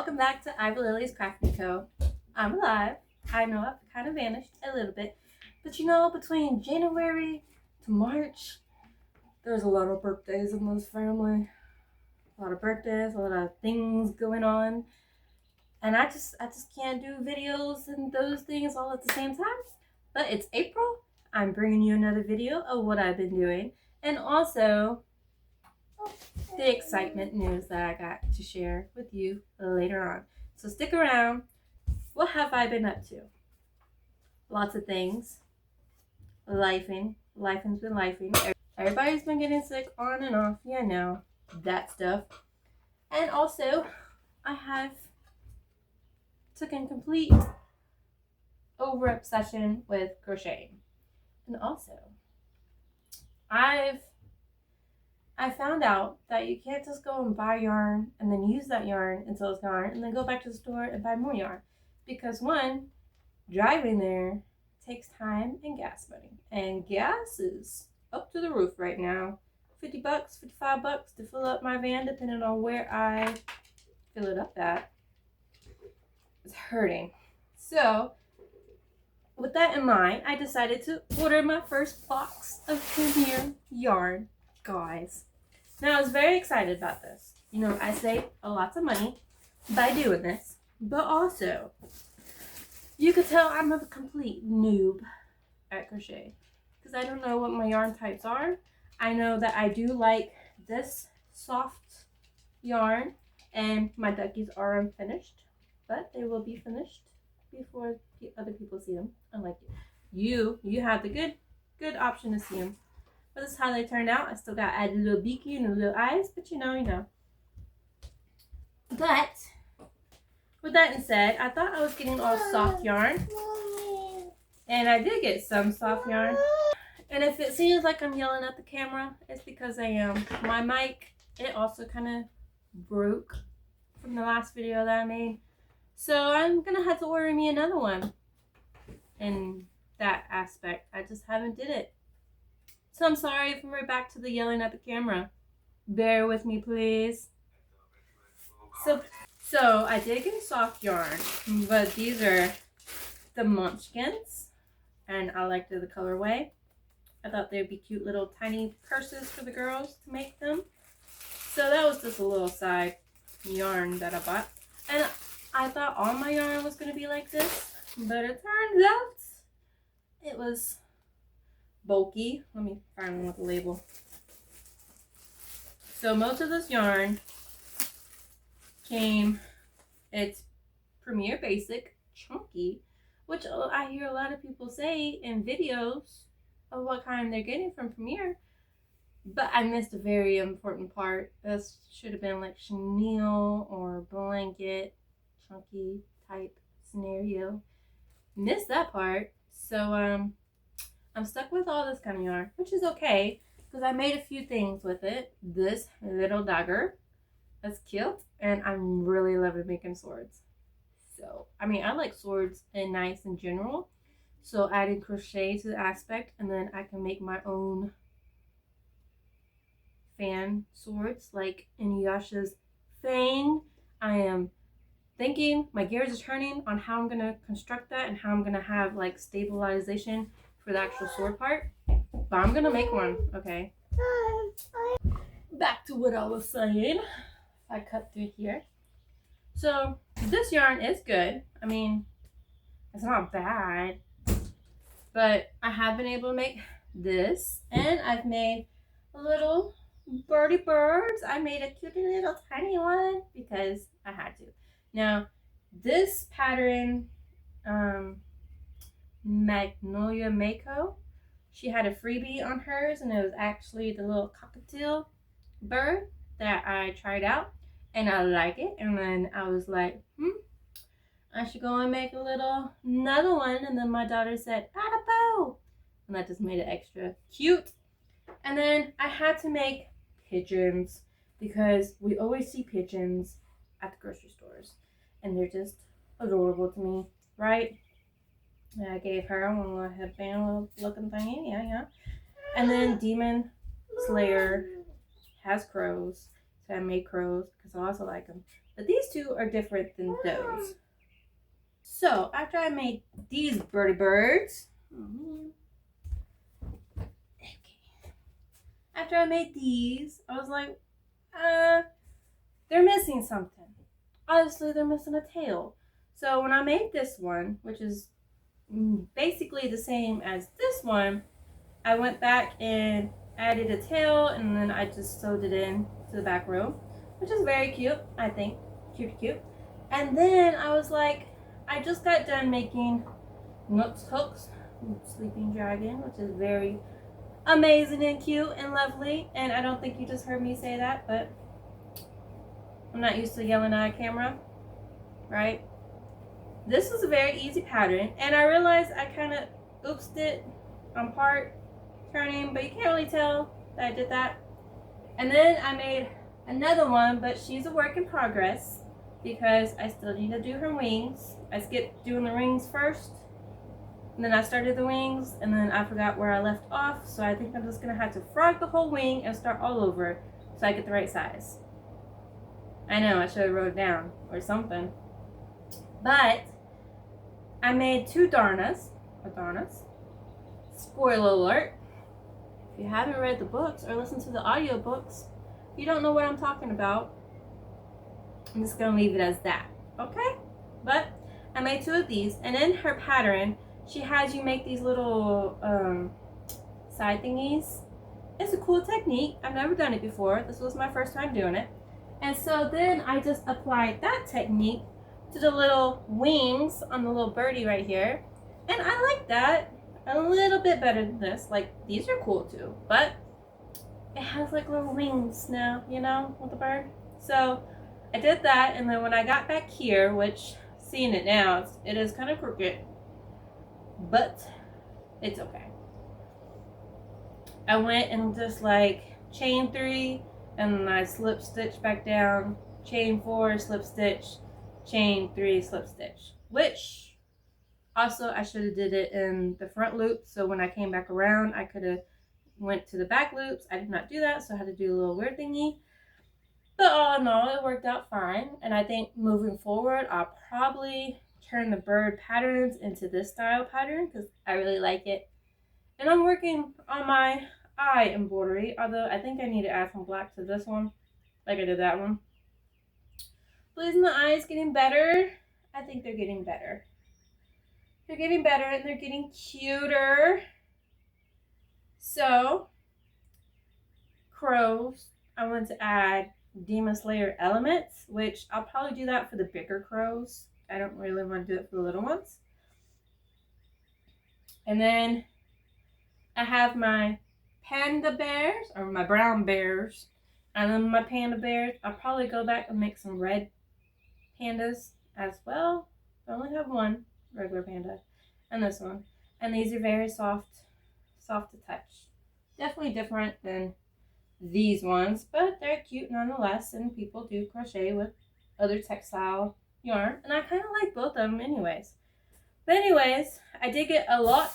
welcome back to Ivy Lily's Crafting Co. I'm alive. I know I've kind of vanished a little bit, but you know, between January to March, there's a lot of birthdays in this family. A lot of birthdays, a lot of things going on, and I just can't do videos and those things all at the same time. But it's April. I'm bringing you another video of what I've been doing, and also the excitement news that I got to share with you later on. So stick around. What have I been up to? Lots of things. Lifing's been lifing. Everybody's been getting sick on and off. Yeah, no, that stuff. And also, I have taken complete over obsession with crocheting. And also, I found out that you can't just go and buy yarn and then use that yarn until it's gone and then go back to the store and buy more yarn. Because one, driving there takes time and gas money. And gas is up to the roof right now. $50, $55 to fill up my van, depending on where I fill it up at. It's hurting. So, with that in mind, I decided to order my first box of Premier yarn, guys. Now, I was very excited about this. You know, I saved a lot of money by doing this, but also, you could tell I'm a complete noob at crochet because I don't know what my yarn types are. I know that I do like this soft yarn, and my duckies are unfinished, but they will be finished before other people see them. Unlike you have the good option to see them. But this is how they turned out. I still got to add a little beaky and a little eyes, but you know. But with that being said, I thought I was getting all soft yarn, and I did get some soft yarn. And if it seems like I'm yelling at the camera, it's because I am. My mic, it also kind of broke from the last video that I made. So I'm going to have to order me another one in that aspect. I just haven't did it. So I'm sorry if we're back to the yelling at the camera. Bear with me, please. So I did get soft yarn, but these are the Munchkins, and I liked the colorway. I thought they'd be cute little tiny purses for the girls to make them. So that was just a little side yarn that I bought. And I thought all my yarn was going to be like this, but it turns out it was bulky. Let me find one with the label. So most of this yarn came, it's Premier Basic Chunky, which I hear a lot of people say in videos of what kind they're getting from Premier, but I missed a very important part. This should have been like chenille or blanket chunky type scenario. Missed that part. So I'm stuck with all this kind of yarn, which is okay because I made a few things with it. This little dagger, that's cute, and I'm really loving making swords. So I mean, I like swords and knives in general, so adding crochet to the aspect, and then I can make my own fan swords like Inuyasha's Fang. I am thinking, my gears are turning on how I'm gonna construct that and how I'm gonna have like stabilization for the actual sword part. But I'm gonna make one, okay? Back to what I was saying. I cut through here. So this yarn is good. I mean, it's not bad, but I have been able to make this, and I've made a little birdie birds. I made a cute little tiny one because I had to. Now, this pattern, Magnolia Mae, she had a freebie on hers, and it was actually the little cockatiel bird that I tried out, and I like it. And then I was like, I should go and make another one. And then my daughter said, "Attaboy," and that just made it extra cute. And then I had to make pigeons because we always see pigeons at the grocery stores, and they're just adorable to me, right? And I gave her one little headband looking thingy, yeah. And then Demon Slayer has crows, so I made crows because I also like them. But these two are different than those. So after I made these birdie birds, after I made these, I was like, they're missing something. Obviously, they're missing a tail. So when I made this one, which is basically the same as this one, I went back and added a tail, and then I just sewed it in to the back row, which is very cute, I think. Cute. And then I was like, I just got done making Nooks hooks, sleeping dragon, which is very amazing and cute and lovely. And I don't think you just heard me say that, but I'm not used to yelling at a camera, right? This is a very easy pattern, and I realized I kind of oopsed it on part turning, but you can't really tell that I did that. And then I made another one, but she's a work in progress because I still need to do her wings. I skipped doing the rings first, and then I started the wings, and then I forgot where I left off, so I think I'm just gonna have to frog the whole wing and start all over so I get the right size. I know, I should have wrote it down or something. But I made two darnas. Spoiler alert. If you haven't read the books or listened to the audiobooks, you don't know what I'm talking about. I'm just going to leave it as that. Okay? But I made two of these. And in her pattern, she has you make these little side thingies. It's a cool technique. I've never done it before. This was my first time doing it. And so then I just applied that technique to the little wings on the little birdie right here. And I like that a little bit better than this. Like, these are cool too, but it has like little wings now, you know, with the bird. So I did that, and then when I got back here, which seeing it now, it is kind of crooked, but it's okay. I went and just like chain 3, and then I slip stitch back down, chain 4, slip stitch, chain 3, slip stitch, which also I should have did it in the front loop, so when I came back around I could have went to the back loops. I did not do that, so I had to do a little weird thingy, but all in all it worked out fine. And I think moving forward I'll probably turn the bird patterns into this style pattern because I really like it. And I'm working on my eye embroidery, although I think I need to add some black to this one like I did that one. But isn't the eyes getting better? I think they're getting better. They're getting better and they're getting cuter. So, crows, I want to add Demon Slayer elements, which I'll probably do that for the bigger crows. I don't really want to do it for the little ones. And then I have my panda bears, or my brown bears, and then my panda bears. I'll probably go back and make some red pandas as well. I only have one regular panda and this one, and these are very soft to touch. Definitely different than these ones, but they're cute nonetheless, and people do crochet with other textile yarn, and I kind of like both of them anyways. But anyways, I did get a lot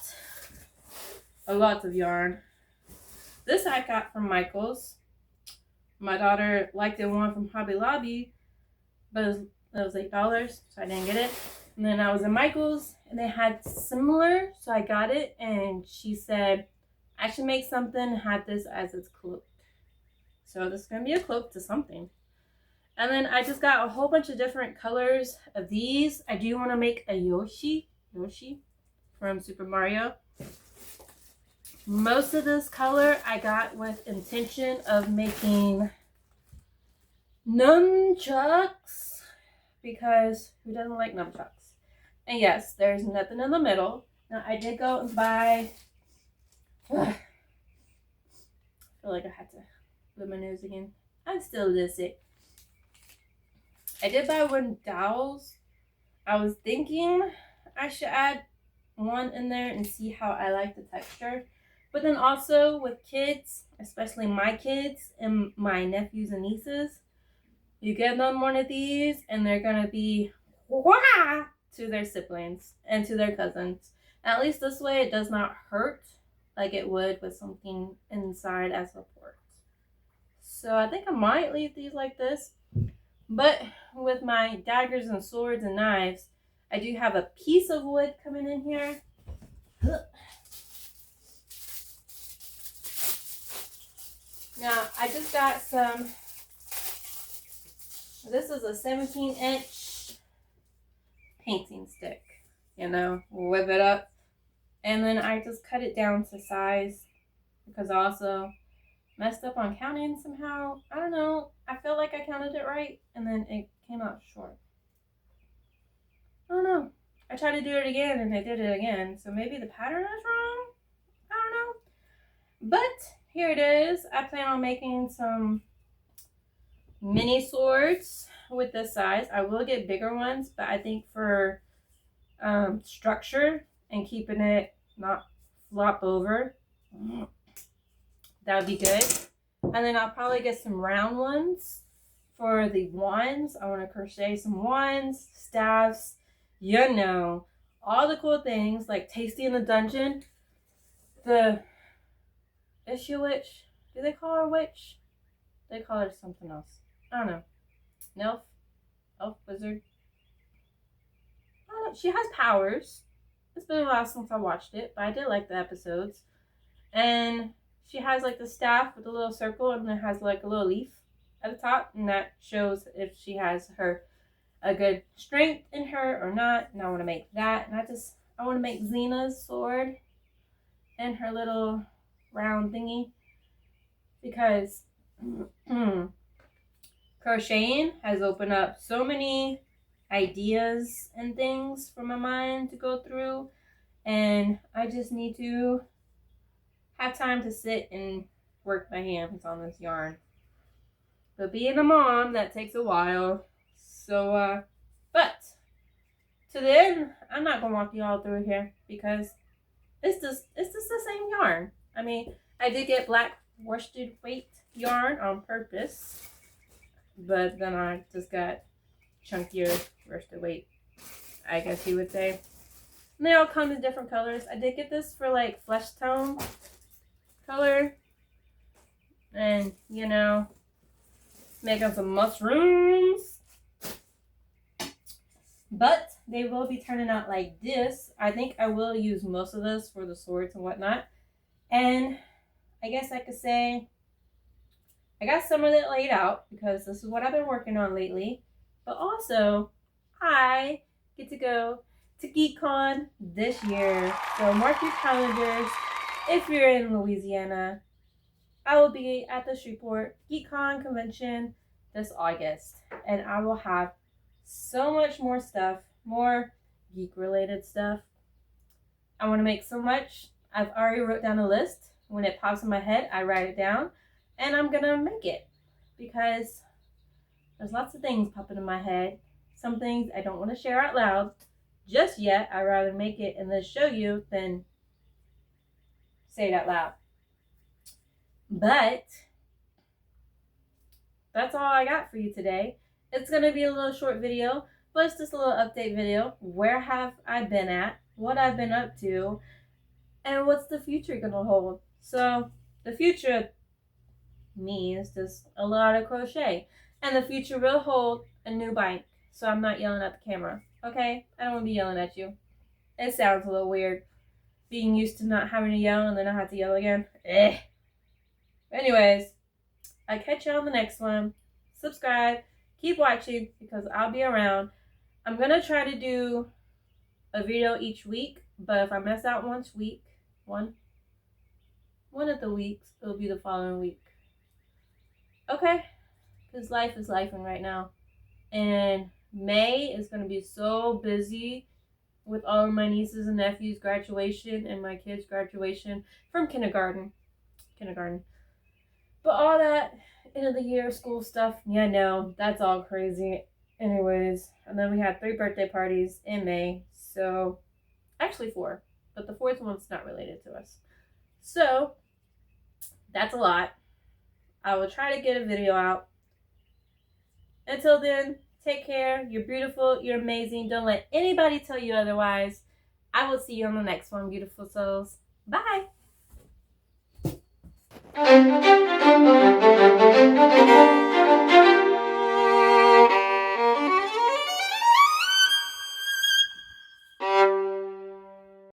of yarn. This I got from Michael's. My daughter liked the one from Hobby Lobby, but it was $8, so I didn't get it. And then I was in Michael's, and they had similar, so I got it, and she said I should make something and have this as its cloak. So this is going to be a cloak to something. And then I just got a whole bunch of different colors of these. I do want to make a Yoshi from Super Mario. Most of this color I got with intention of making nunchucks, because who doesn't like nunchucks? And yes, there's nothing in the middle. Now I did go and buy, I feel like I had to blow my nose again. I'm still a little sick. I did buy wooden dowels. I was thinking I should add one in there and see how I like the texture. But then also with kids, especially my kids and my nephews and nieces, you get them one of these and they're going to be wah to their siblings and to their cousins. At least this way it does not hurt like it would with something inside as support. So I think I might leave these like this. But with my daggers and swords and knives, I do have a piece of wood coming in here. Now, I just got some, this is a 17-inch painting stick. You know, whip it up. And then I just cut it down to size because I also messed up on counting somehow. I don't know. I feel like I counted it right and then it came out short. I don't know. I tried to do it again and I did it again. So maybe the pattern is wrong. I don't know. But here it is. I plan on making some mini swords with this size. I will get bigger ones, but I think for structure and keeping it not flop over, that would be good. And then I'll probably get some round ones for the wands. I want to crochet some wands, staffs, you know, all the cool things like Tasty in the Dungeon. The issue witch, do they call her witch? They call her something else. I don't know. Nelf? Elf wizard? I don't know. She has powers. It's been a while since I watched it, but I did like the episodes. And she has like the staff with a little circle and it has like a little leaf at the top, and that shows if she has a good strength in her or not. And I want to make that. And I want to make Xena's sword and her little round thingy because crocheting has opened up so many ideas and things for my mind to go through, and I just need to have time to sit and work my hands on this yarn. But being a mom, that takes a while. So but to the end, I'm not gonna walk you all through here because it's just the same yarn. I mean, I did get black worsted weight yarn on purpose, but then I just got chunkier worsted weight, I guess you would say. And they all come in different colors. I did get this for like flesh tone color, and you know, making some mushrooms. But they will be turning out like this. I think I will use most of this for the swords and whatnot. And I guess I could say I got some of it laid out because this is what I've been working on lately. But also, I get to go to GeekCon this year. So mark your calendars. If you're in Louisiana, I will be at the Shreveport GeekCon convention this August. And I will have so much more stuff, more geek-related stuff. I want to make so much. I've already wrote down a list. When it pops in my head, I write it down. And I'm going to make it. Because there's lots of things popping in my head. Some things I don't want to share out loud just yet. I'd rather make it and then show you than say it out loud. But that's all I got for you today. It's going to be a little short video, but it's just a little update video. Where have I been at? What I've been up to? And what's the future going to hold? So the future me is just a lot of crochet. And the future will hold a new bike. So I'm not yelling at the camera. Okay? I don't want to be yelling at you. It sounds a little weird. Being used to not having to yell and then I have to yell again. Anyways, I'll catch you on the next one. Subscribe. Keep watching because I'll be around. I'm going to try to do a video each week. But if I mess out one of the weeks, it'll be the following week. Okay? Because life is lifing right now. And May is going to be so busy with all of my nieces and nephews' graduation and my kids' graduation from kindergarten. But all that end of the year school stuff, yeah, no, that's all crazy. Anyways, and then we had 3 birthday parties in May. So, actually 4. But the 4th one's not related to us. So, that's a lot. I will try to get a video out. Until then, take care. You're beautiful. You're amazing. Don't let anybody tell you otherwise. I will see you on the next one, beautiful souls. Bye.